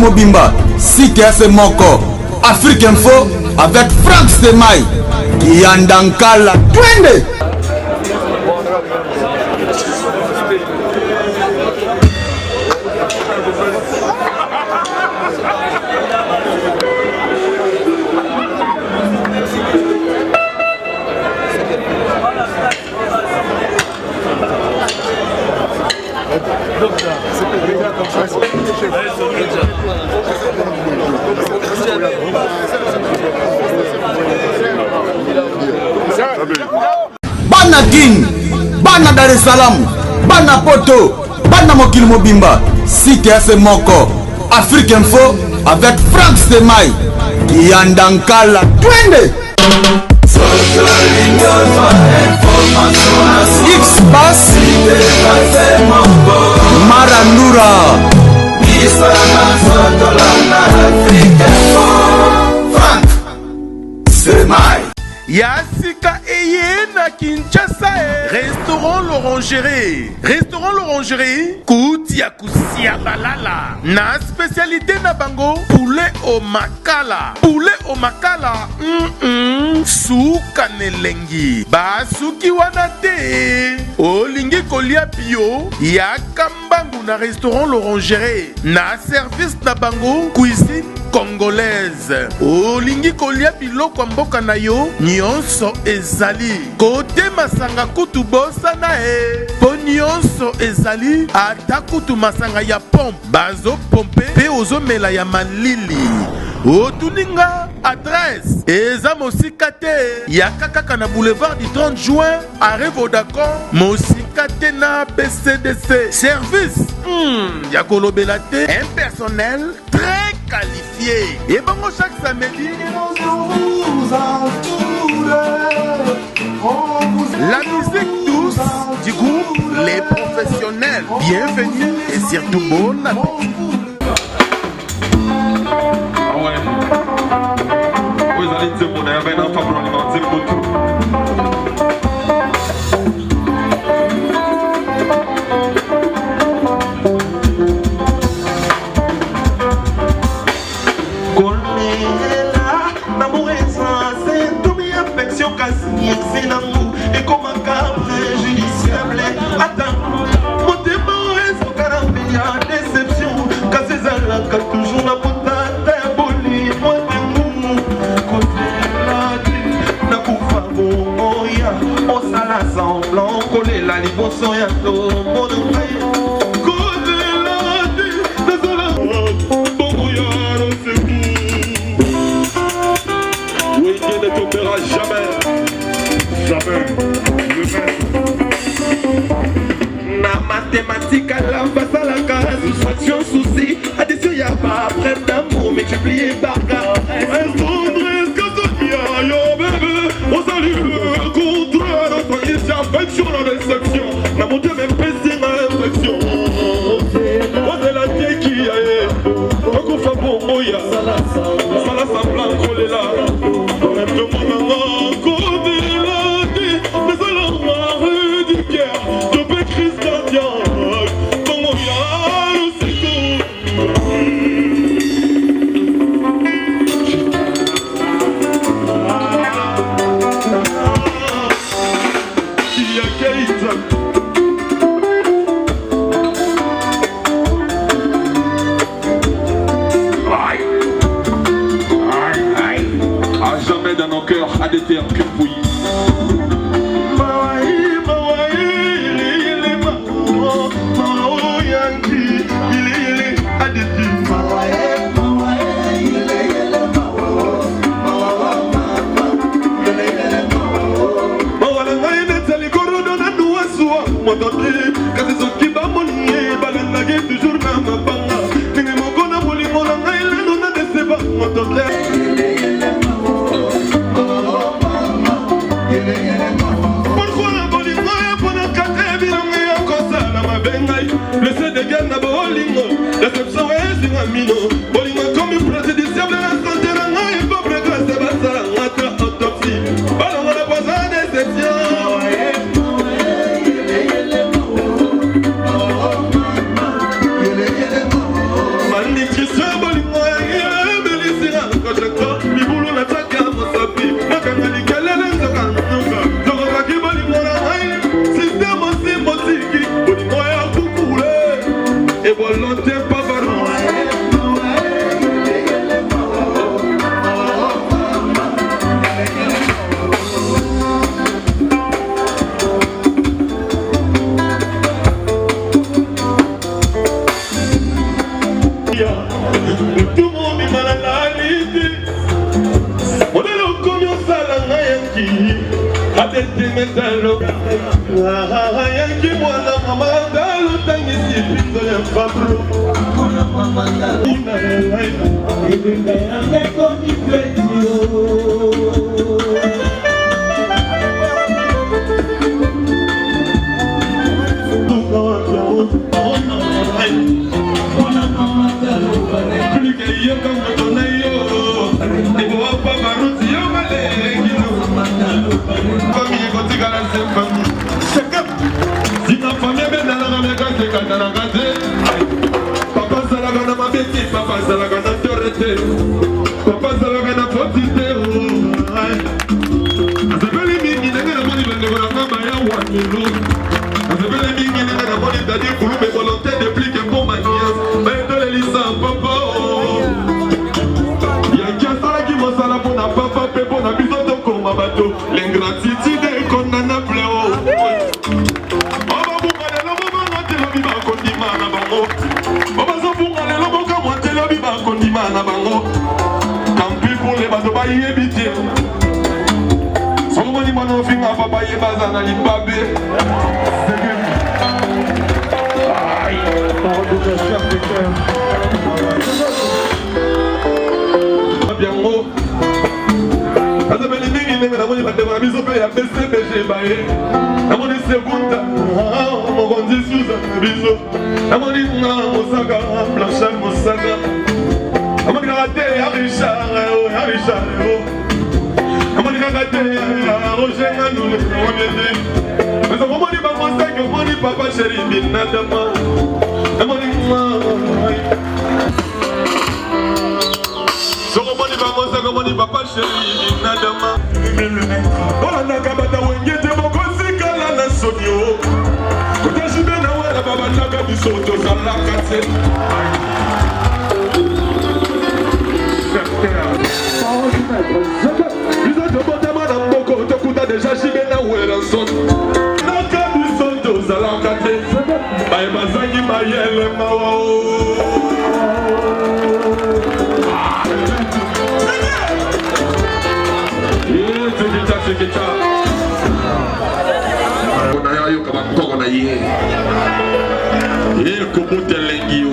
Mobimba, CTF Moko, Afrique Info avec Franck Stemai, Yandankala, twende. Bana Guine, Bana Dar es Salaam, Bana Poto, Bana Mokili Mobimba, CTF Moko, Afrique Info avec Franck Stemai, Yandankala, twende. X-Bass Marandura Franck Stemai. Yasika Eye na Kinshasa. Restaurant l'Orangerie. Restaurant l'Orangerie. Koutia Kusia Balala. Na spécialité na bango. Poulet au makala. Poulet au makala. Souka nelengi. Basuki wanate. Olingi kolia bio. Yakambangu na restaurant l'Orangerie. Na service na bango. Cuisine congolaise. Olingi kolia biloko mboka na yo. Nyonso ezali. Kote masanga kutu bosa na po nyonso ezali. Ata kutu masanga ya pompe. Bazo pompe. Pe ozo mela ya malili. Otuninga adresse. Eza mosikate. Yakakaka na boulevard du 30 juin. Arrêt Vodacom. Mosikate na BCDC. Service. Yakolobelate. Un personnel très qualifié. Et bon, chaque samedi. La musique douce du groupe Les Professionnels. Bienvenue et surtout bon appétit. Ah ouais. Vous allez dire mon air, maintenant, pas pour alimenter pour tout. C'est l'amour et comme un cas préjudiciable. Attends, mon démon est son carambé, il y a déception. Car c'est là qu'a toujours la potente abolie. Moi, l'amour, côté la vie, n'a pas bon, ya. On s'en la semblant, coller la liboson, ya tout, mon oreille. Côté la vie, désolé, bon, ya, non, c'est tout. Oui, Dieu ne tombera jamais. Na mathématique à la face à la case, soustraction, souci, addition y'a pas après d'amour, multiplié par cas. Est-ce que ça yo bébé, on salue le contraire, notre affection, la déception, n'a mon Dieu même péché ma réflexion. On est la vie qui a on qu'on fait bon moya, ça la semblant qu'on est là, on aime tout le monde. Dans nos cœurs à des terres que fouillis. Laissez des gars na bolingo, déception est une amino. Bolingo comme une préjudiciable, la santé n'a rien pas précoce, c'est pas ça, notre autopsie. Ballon à la poisson, déception. Malnutrition, bolingo. Mati, Adete Metalo, Yankee Mwana Mamanda, Lutangisi, Pinto Fabro, Mamanda, Papa Salagana Mabeti, Papa Salagana Torrete, Papa Salagana Fotite. As a very big in the money when they were a Maya 1 million. As a very big in the money that you could be volontaire de plus que pour ma nièce. Mais de l'Elisa, papa. Y'a qui a ça qui m'a salé pour na papa, pour na besoin de comme ma bateau. L'ingratitude qu'on en a plein. Tant pis pour les bateaux, pas y éviter. Son moni mon film à papa y bazana li babé. Aïe, parole de ta chère de cœur. Bien haut. Quand on est mingi, on a moni bateau, on a mis au pays à BCBG baé. On a moni seconde, on grandit sous un bisou. On a moni Moussaka, Blanchard Moussaka. Amani kagate ya Richard, ya Richard. Amani kagate ya Roger Nganoule, wamede. Mais amani ba monsa que amani papa chéri binadama. Amani so amani ba monsa que amani papa chéri binadama. Ola nakabata wengete mokosi kala na sonio. Kutajibe na wala baba naka bisoto zalakate. Déjà j'y na wera son naka bisoto zalakate bay bazangi mayele mawao ona yayo kama koko na ye ko botelengi o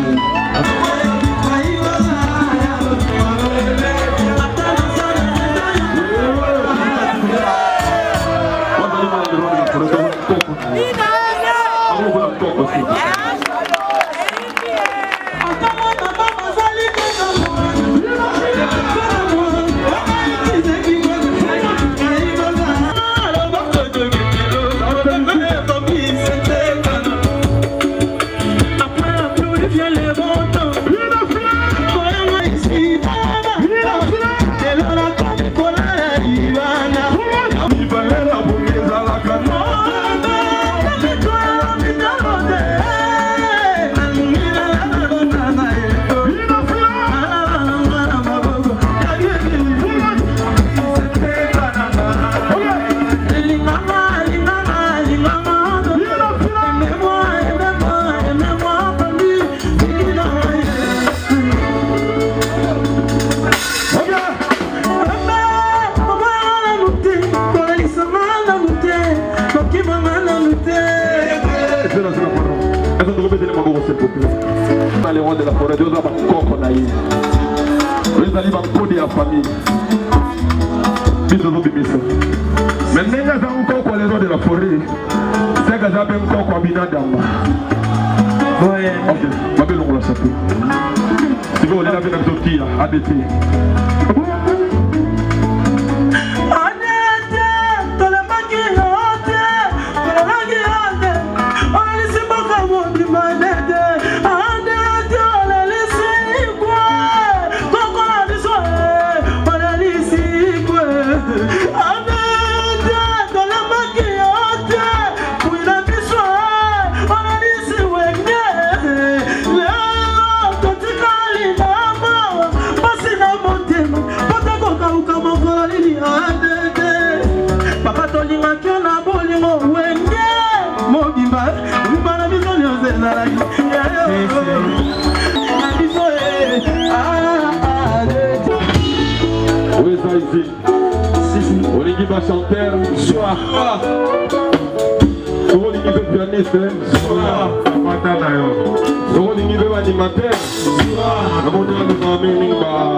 les rois de la forêt, Dieu va encore naïf. Les alliés vont coder la famille. Bisous, bisous. Mais les gars ont encore les rois de la forêt. C'est que j'avais encore quoi binadamba. Ok, ma belle on l'a sapé. Si vous voulez la vie avec qui là, ADT. Basi na montema va chanter. Soir. Soro Lingibe pianiste. Soir. Soro Lingibe animateur. Soir. Amonia de famille Nimba.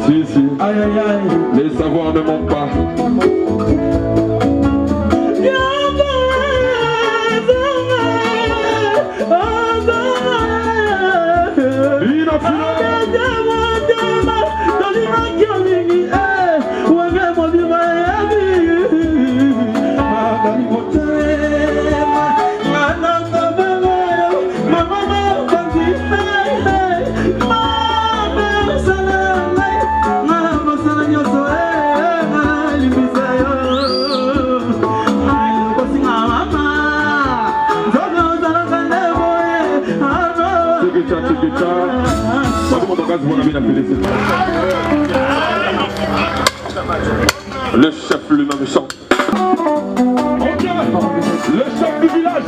Si, si. Aïe, aïe, aïe. Les savoirs ne manquent pas. Le chef lui-même chante. Ok, le chef du village.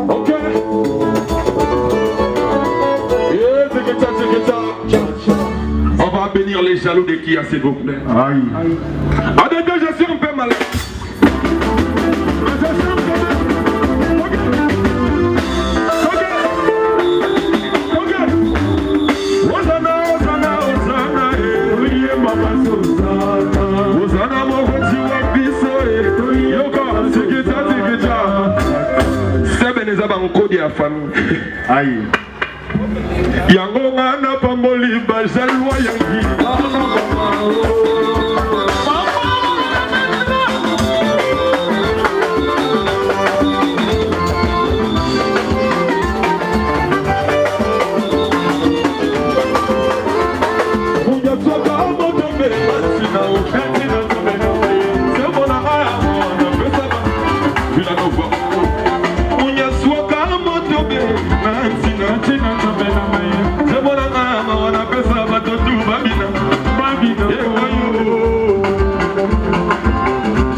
Ok. On va bénir les jaloux de qui, s'il vous plaît. Aïe. En deux, je suis un peu malade. Aïe. Yango ngana pamboli bajalwa yangi.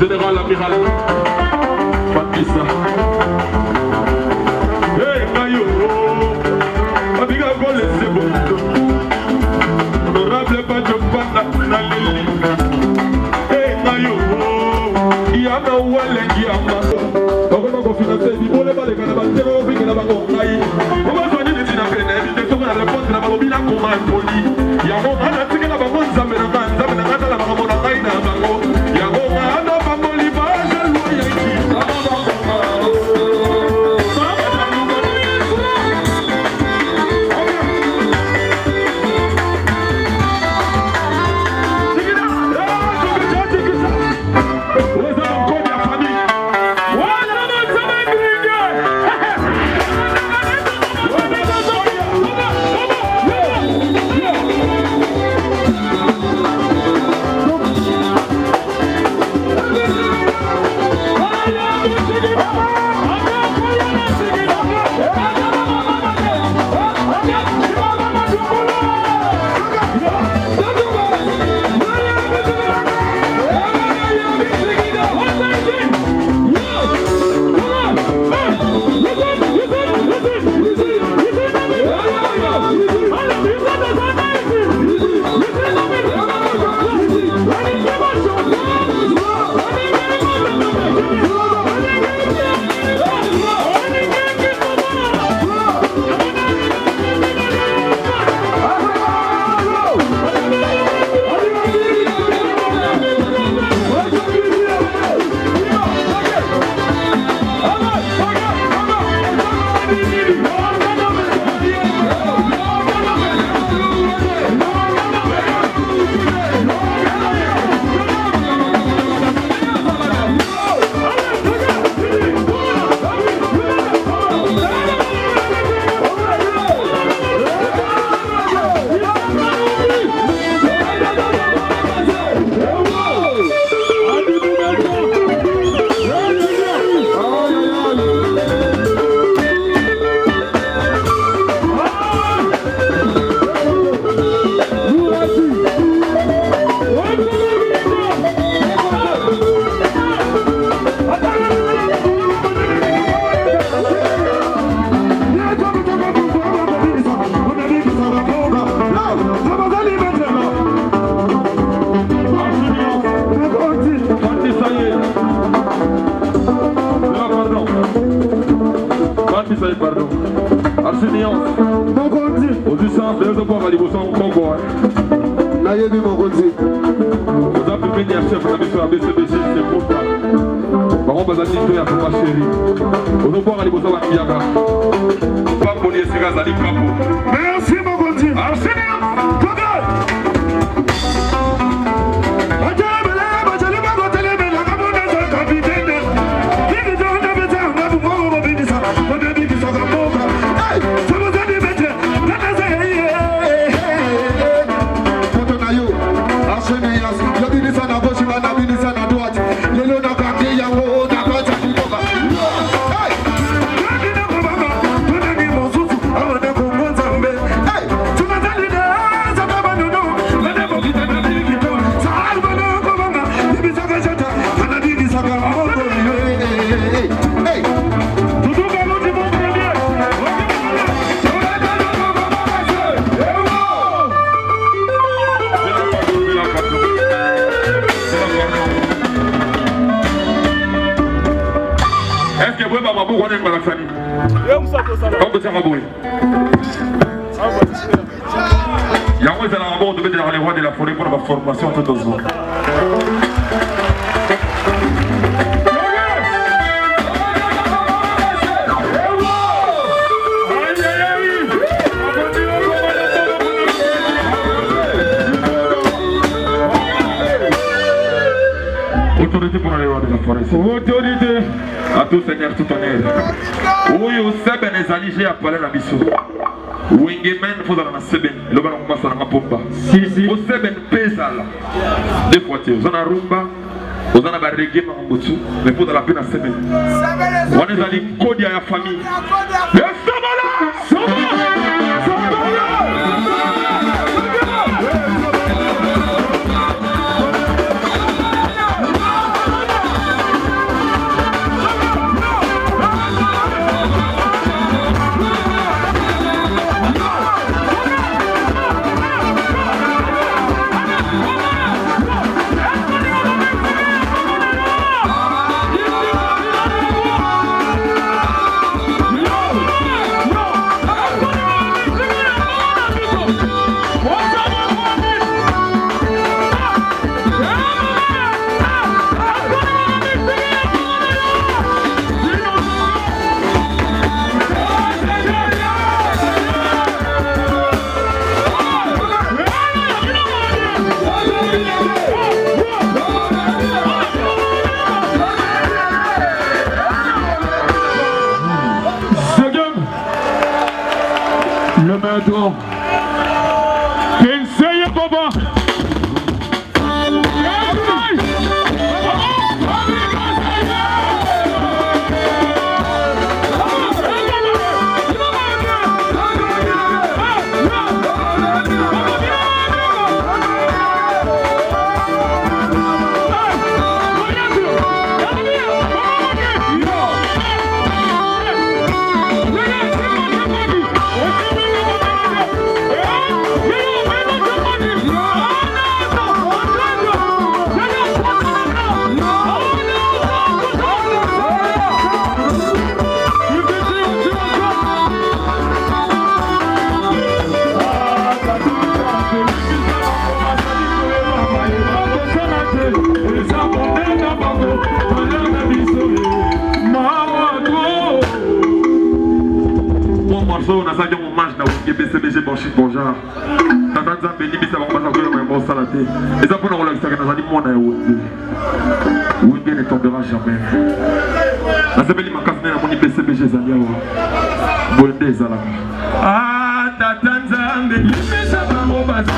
Général amiral Patricia. Hey Mayo, Abiga Gole Sebo, Honorable Pajopana Nalili. Hey Mayo, Yama Wale Yama. On va financer, il faut les balles de la terre, on va gagner. On va soigner les inapénés, les gens à la porte de la Babina comme un poli. Yamo, on a tiré la babonne, ça me la la Babona Raina Bango. Yamo, on a pardon. Arseniance. Au-dessus, les opposants à l'Ibosan, Congo. Naïe du Mongondi. Vous avez pu venir chef, vous avez fait un BCBC, c'est pour ça. Par contre, vous avez dit que c'est ma chérie. Aux opposants à l'Ibosan, à Kiyaga. Pas pour les Sigas à l'Ipapo. Merci, Mongondi. Arseniance. Hey! On peut dire un bruit. Il y a un moment de mettre les rois de la forêt pour la formation tout aux autres. Autorité pour aller voir de la forêt. Autorité. À tout seigneur, tout honneur. Oui, au Seben est alligé à parler la mission. Wingemen, il faut aller dans Seben. Le ballon commence à la pompa. Au Seben, Pesal. Deux fois, vous en avez rumba. Vous en avez reggae, mais il faut la peine à Seben. On est allé coder à la famille. Le maître. Pensez, papa. On a ça qui hommage dans le BCBG Banchit Bonjour. Tata Nzambe ni bisa bakoma ça ko mo salate. Et ça pour nous relaxer quand on a dit mon na wote. Wingé ne tombera jamais. Ça s'appelle makasne na mon BCBG Zalia. Bonde zala. Ah Tata Nzambe ni bisa bakoma ça.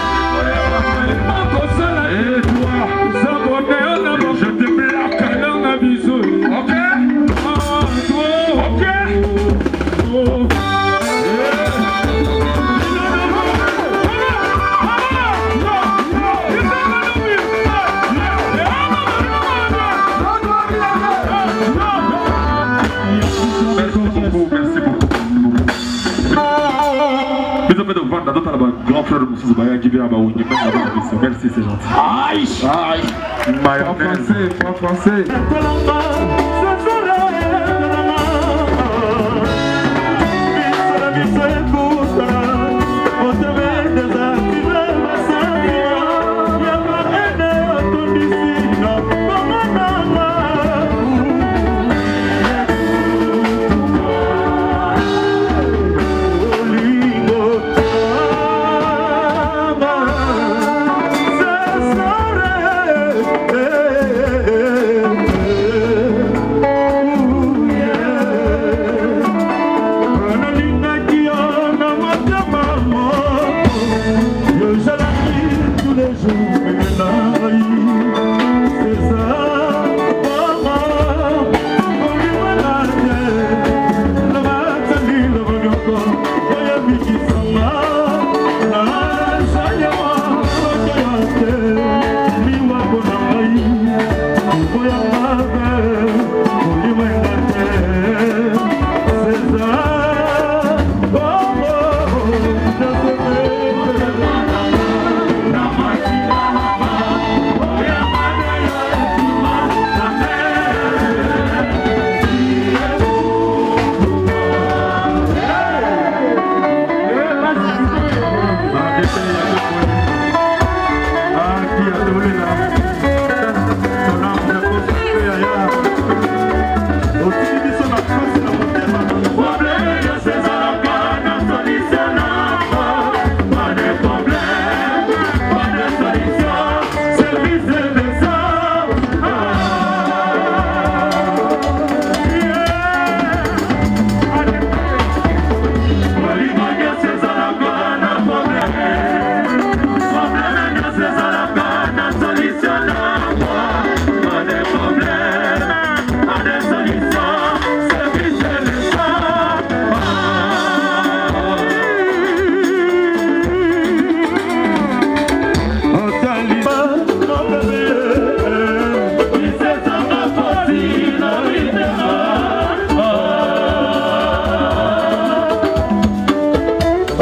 Et toi, ça bonne je te plaque dans la bisou. OK? Ah toi, OK? Oh. Grand frère de Moussous Baya qui vient à Baoui, merci, c'est gentil. Aïe! Aïe! Pas français.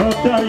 Abraço,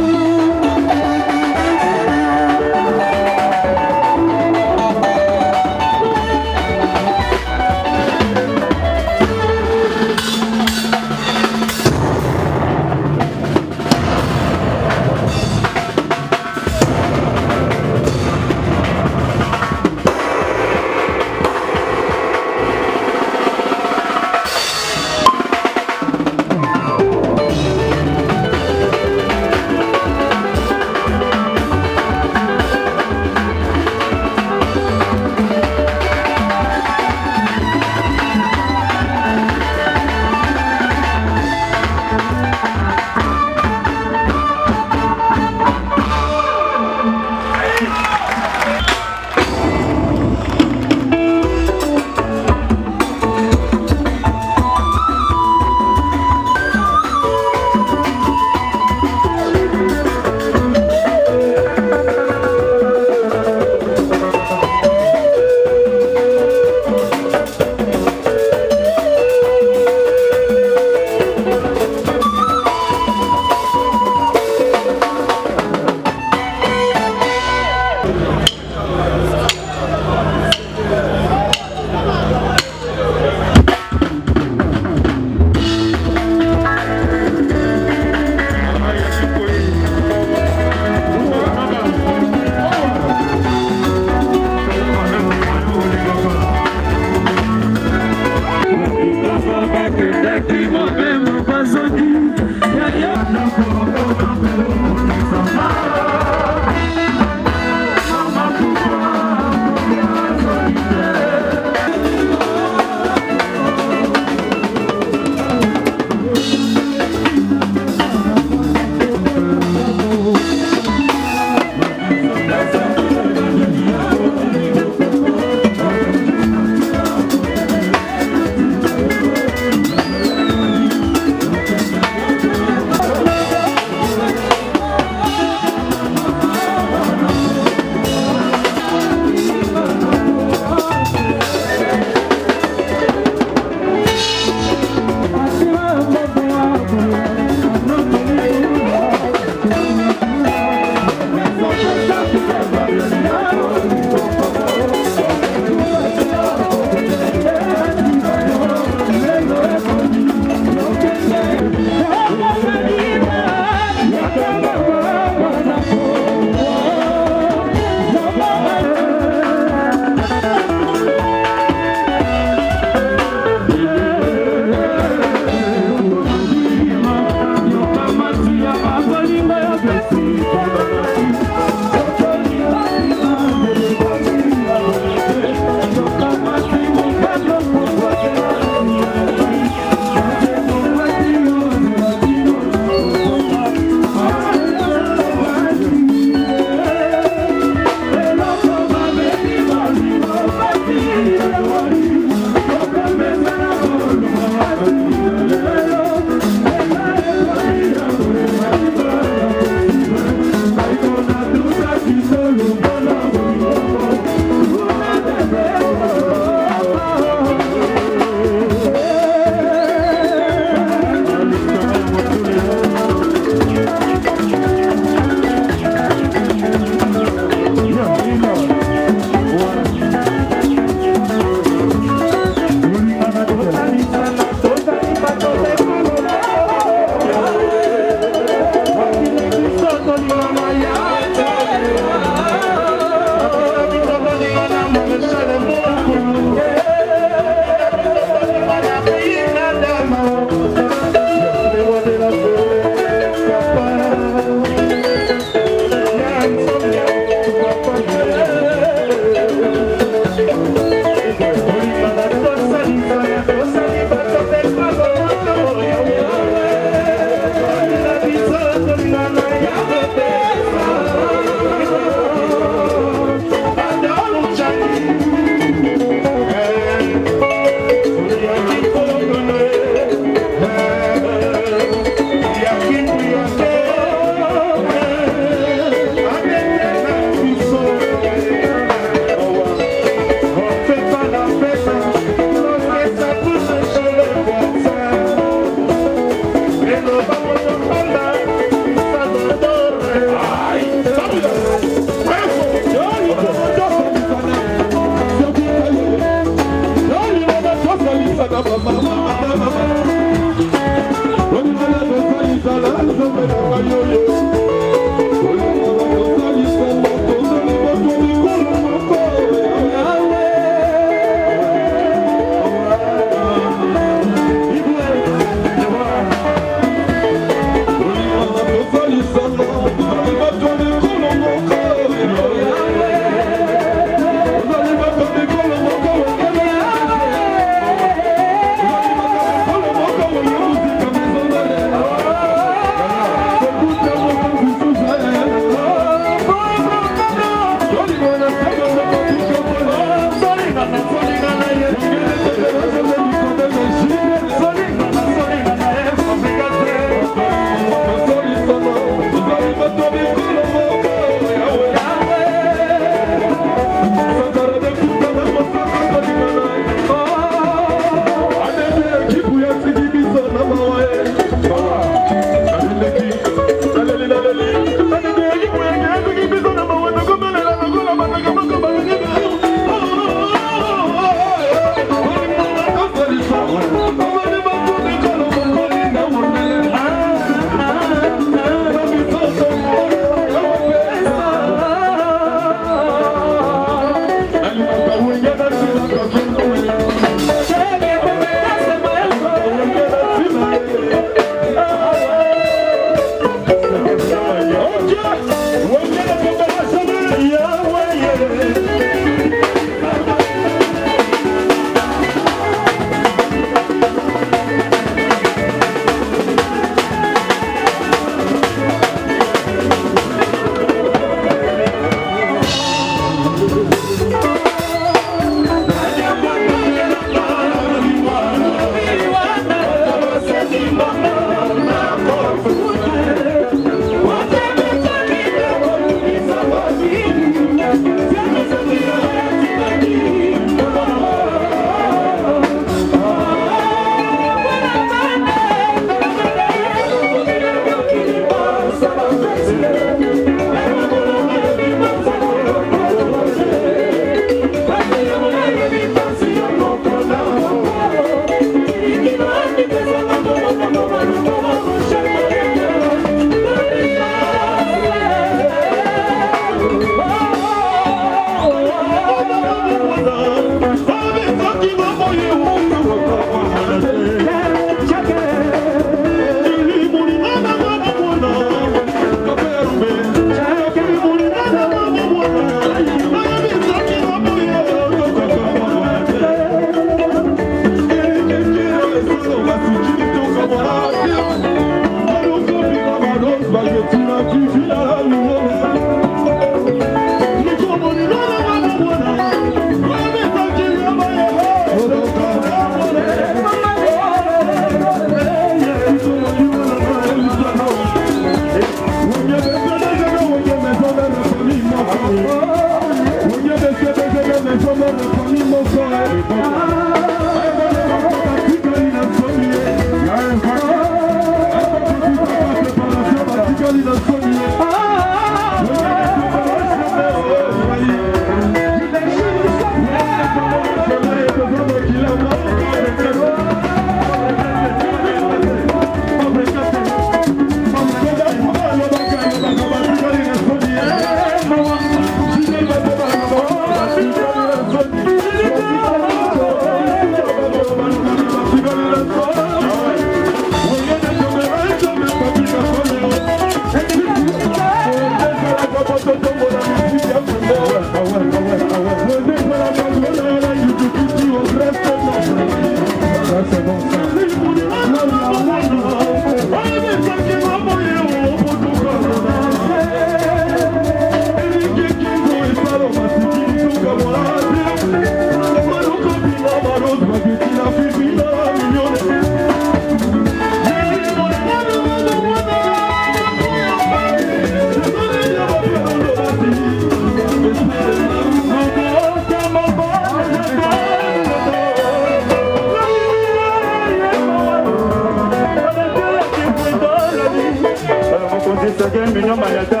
Dosé, Sergei, Mignon, Mayata.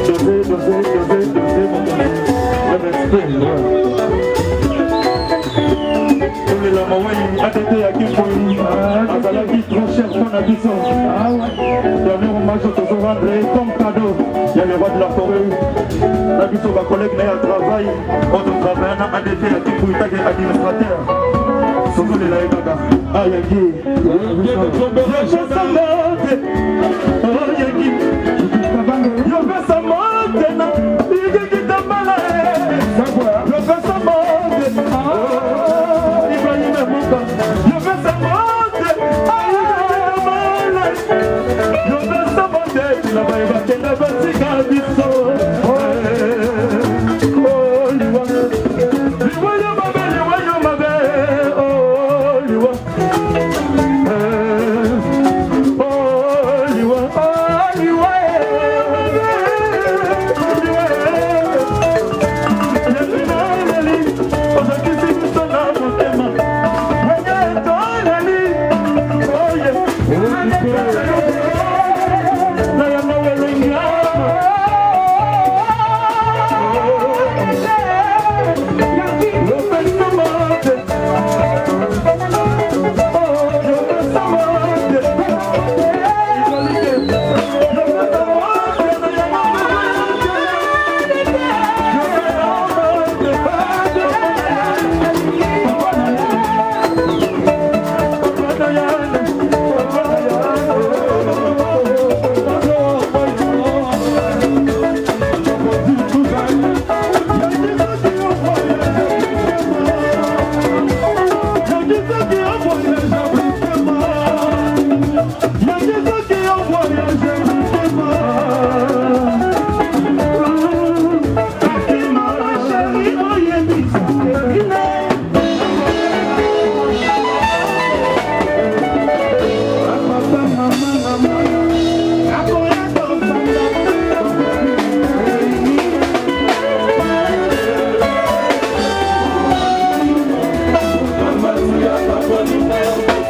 Dosé, mon le respect, la maman a été à qui pour la vie trop chère pour la vie. Dernier hommage au rendre comme cadeau. Il y a le roi de la forêt. La vie sur ma collègue n'est à travail. On doit travailler à été à qui pour administrateur. Surtout les laïcs. Ah, il y a qui? Thank you.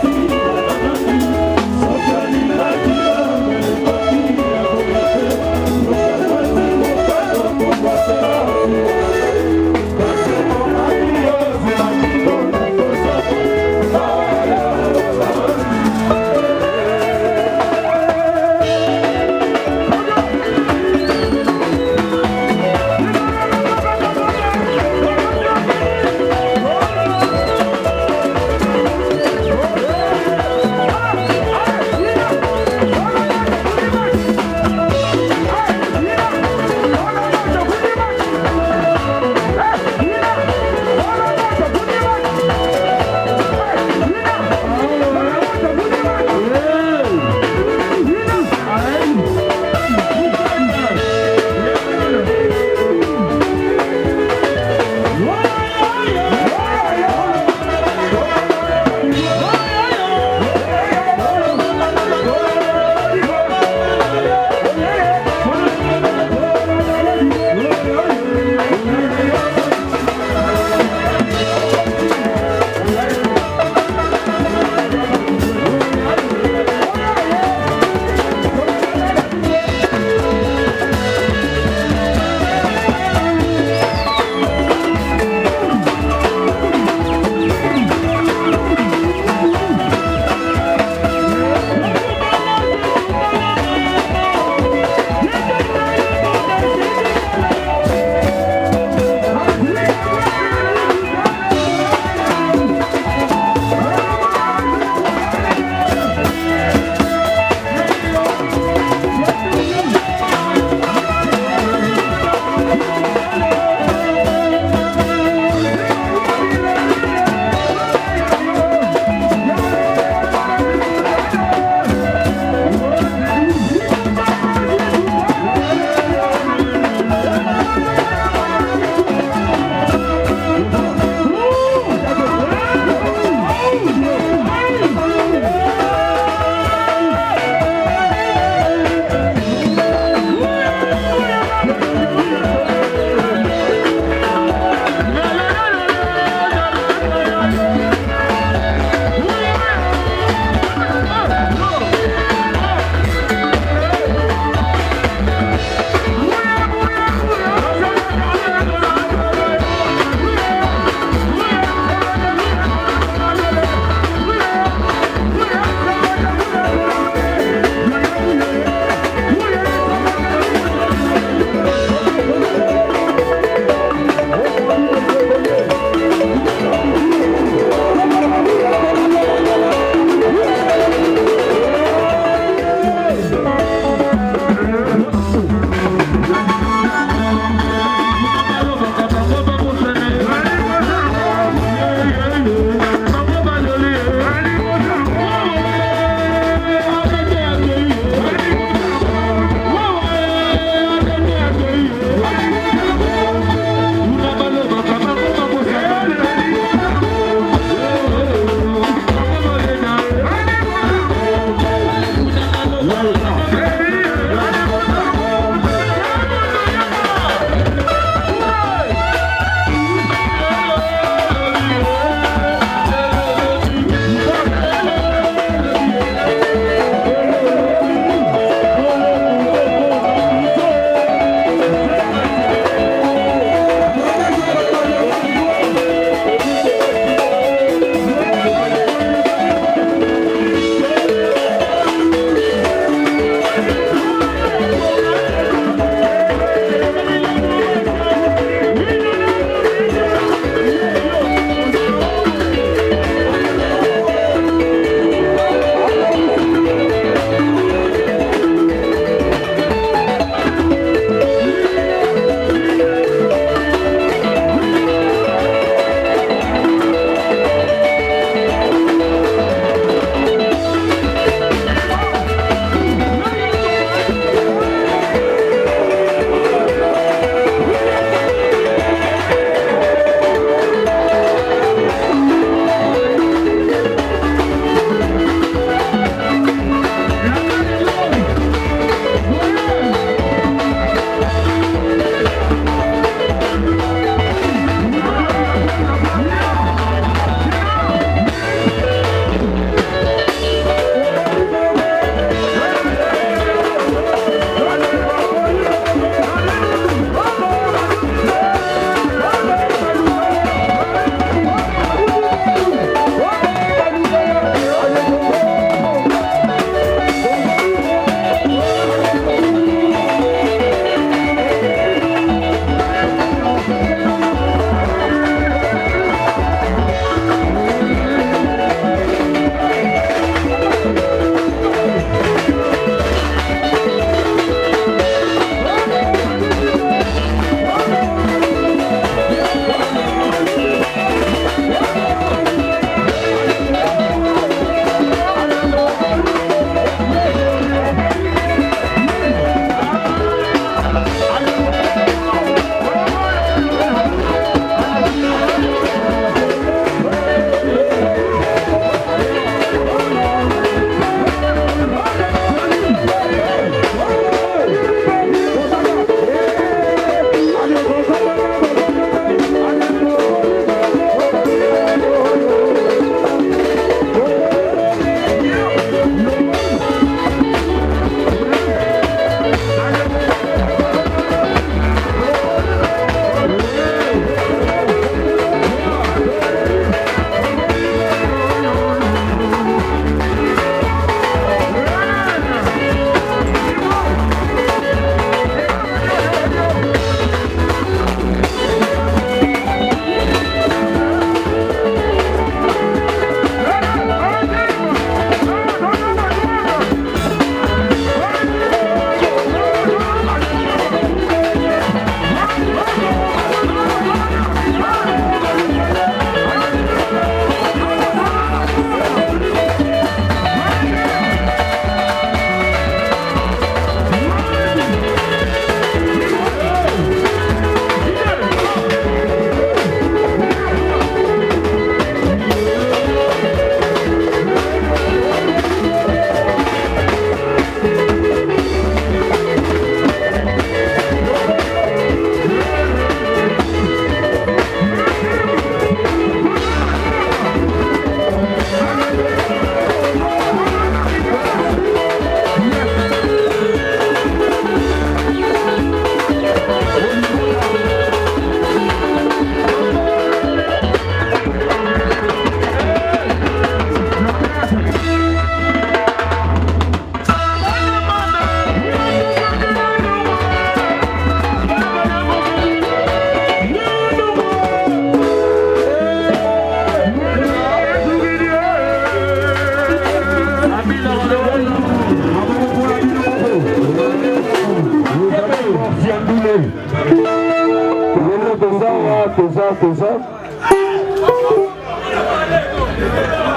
déjà.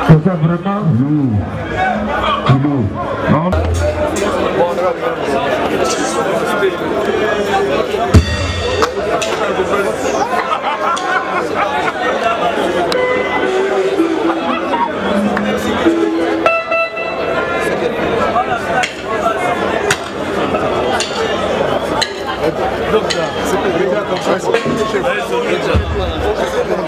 Ça vraiment lourd. Non. C'est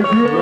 Vida.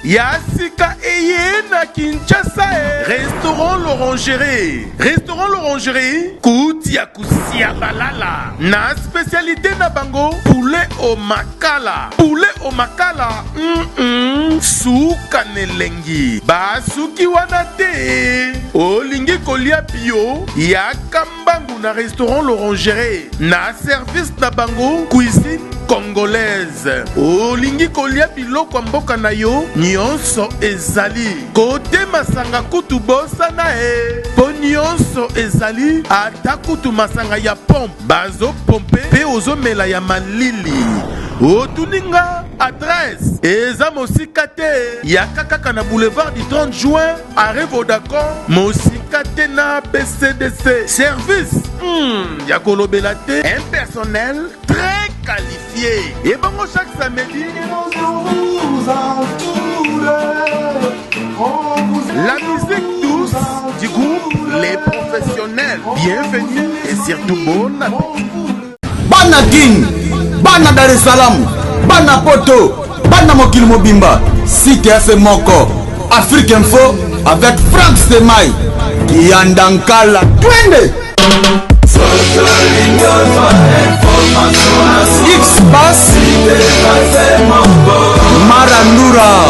Yasika eye na Kinshasa Restaurant l'Orangerie. Restaurant l'Orangerie Koutia Kusia Balala. Na spécialité na bango poulet au makala. Poulet au makala. Souka nelengi. Basuki wanate. Olingi kolia bio. Yakambangu na Restaurant l'Orangerie. Na service na bango cuisine congolaise. Olingi kolia biloko mboka na yo nyonso ezali. Kote masanga kutu bosa na po nyonso ezali ata kutu masanga ya pompe. Bazo pompe pe ozomela ya malili. Otuninga adresse eza mosika te ya kaka na boulevard du 30 juin arrêt Vodacom mosika te na BCDC. Service ya kolobela te, un personnel très qualifié. Et bon, chaque samedi, la musique douce du groupe Les Professionnels. Bienvenue et surtout bon appétit. Bana King, Bana Dar es Salaam, Bana Poto, Bana Mokil Mobimba, Site Ase Moko, Afrique Info avec Frank Semaï, Kiandankala, Twende. X-Bass Marandura